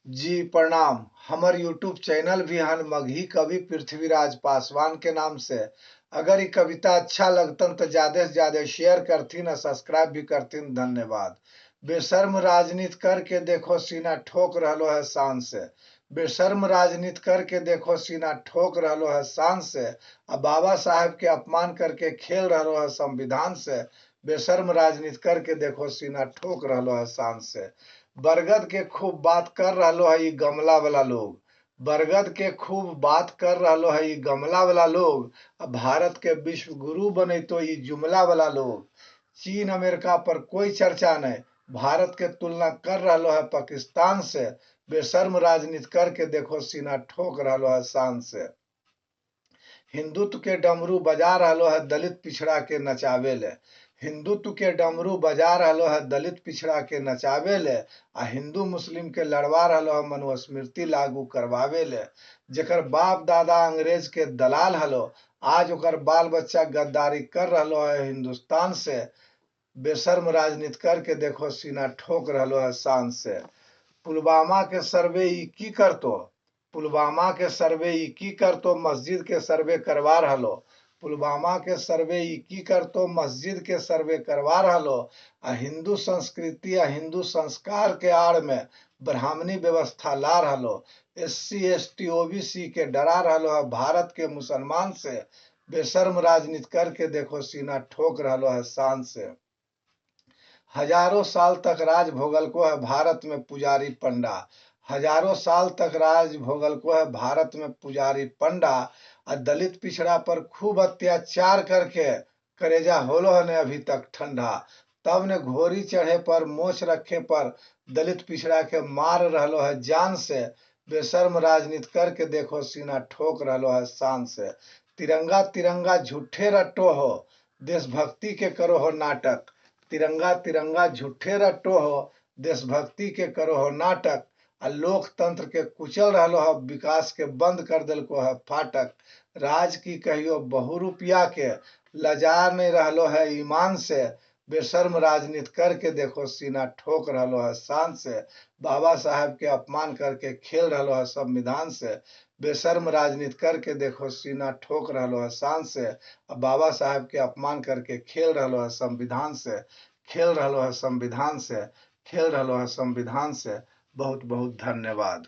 जी प्रणाम। हमर YouTube channel भी हन मगही कवि पृथ्वीराज पासवान के नाम से। अगर ये कविता अच्छा लगतन तो ज्यादा से ज्यादा शेयर करथिन और सब्सक्राइब भी करथिन। धन्यवाद। बेशर्म राजनीति करके देखो सीना ठोक रहलो है शान से। बेशर्म राजनीति करके देखो सीना ठोक रहलो है शान से। अब बाबा साहेब के अपमान करके खेल रहलो है संविधान से। बेशर्म राजनीति करके देखो सीना ठोक रहलो है शान से। बरगद के खूब बात कर रहलो है ई गमला वाला लोग। बरगद के खूब बात कर रहलो है ई गमला वाला लोग। अब भारत के विश्व गुरु बने तो ई जुमला वाला लोग। चीन अमेरिका पर कोई चर्चा नहीं। भारत के तुलना कर रहलो है पाकिस्तान से। बेशर्म राजनीति करके देखो सीना ठोक रहलो है शान से। हिंदुत्व के डमरू बजा रहलो है दलित पिछड़ा के नचावे ले। हिंदुत्व के डमरू बजा रहलो है दलित पिछड़ा के नचावे ले। आ हिंदू मुस्लिम के लड़वा रहलो है मनुस्मृति लागू करवावे ले। जेकर बाप दादा अंग्रेज के दलाल हलो, आज ओकर बाल बच्चा गद्दारी कर रहलो है हिंदुस्तान से। बेशर्म राजनीति करके देखो सीना ठोक रहलो है शान से। पुलवामा के सर्वे ई की करतो। पुलवामा के सर्वे ई की करतो मस्जिद के सर्वे करवा रहलो। पुलवामा के सर्वे ई की करतो मस्जिद के सर्वे करवा रहलो। आ हिंदू संस्कृति आ हिंदू संस्कार के आड़ में ब्राह्मणी व्यवस्था ला रहलो। एससी एसटी ओबीसी के डरा रहलो है भारत के मुसलमान से। बेशर्म राजनीति करके देखो सीना ठोक रहलो है शान से। हजारों साल तक राज भोगल को है भारत में पुजारी पंडा। हजारों साल तक राज भोगल को है भारत में पुजारी पंडा। और दलित पिछड़ा पर खूब अत्याचार करके करेजा होलो है ने अभी तक ठंडा। तब ने घोड़ी चढ़े पर मोछ रखे पर दलित पिछड़ा के मार रहलो है जान से। बेशर्म राजनीति करके देखो सीना ठोक रहलो है शान से। तिरंगा तिरंगा झूठे रटो हो, देशभक्ति के करो हो नाटक। तिरंगा तिरंगा झूठे रटो हो, देशभक्ति के करो हो नाटक। आ लोकतंत्र के कुचल रहलो है, विकास के बंद कर दिलको है फाटक। राज की कहियो बहुरूपिया के लजा नहीं रहलो है ईमान से। बेशर्म राजनीति करके देखो सीना ठोक रहलो है शान से। बाबा साहेब के अपमान करके खेल रहलो है संविधान से। बेशर्म राजनीति करके देखो सीना ठोक रहलो है शान से। बाबा साहेब के अपमान करके खेल रहलो है संविधान से। खेल रहलो है संविधान से। खेल रहलो है संविधान से। बहुत बहुत धन्यवाद।